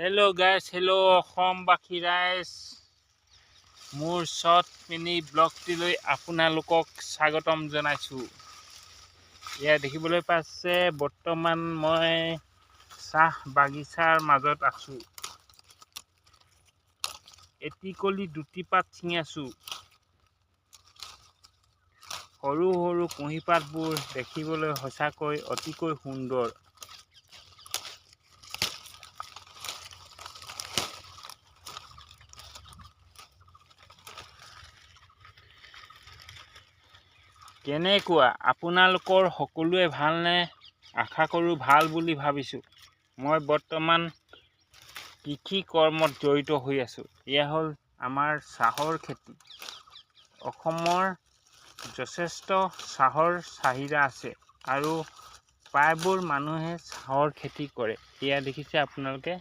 Hello guys, hello অসমবাসী ৰাইজ, মোৰ শৰ্ট মিনি ব্লগটিলৈ আপোনালোকক স্বাগতম জনাইছোঁ। এয়া দেখিবলৈ পাইছে বৰ্তমান মই চাহ বাগিচাৰ মাজত আছোঁ। এটি দুটি পাত ছিঙি আছোঁ। সৰু সৰু কুঁহিপাতবোৰ দেখিবলৈ সঁচাকৈ অতিকৈ সুন্দৰ। কেনেকুৱা আপোনালোকৰ সকলোৱে ভালনে? আশা কৰোঁ ভাল বুলি ভাবিছোঁ। মই বৰ্তমান কৃষি কৰ্মত জড়িত হৈ আছোঁ। এয়া হ'ল আমাৰ চাহৰ খেতি। অসমৰ যথেষ্ট চাহৰ চাহিদা আছে আৰু প্ৰায়বোৰ মানুহে চাহৰ খেতি কৰে। এয়া দেখিছে আপোনালোকে।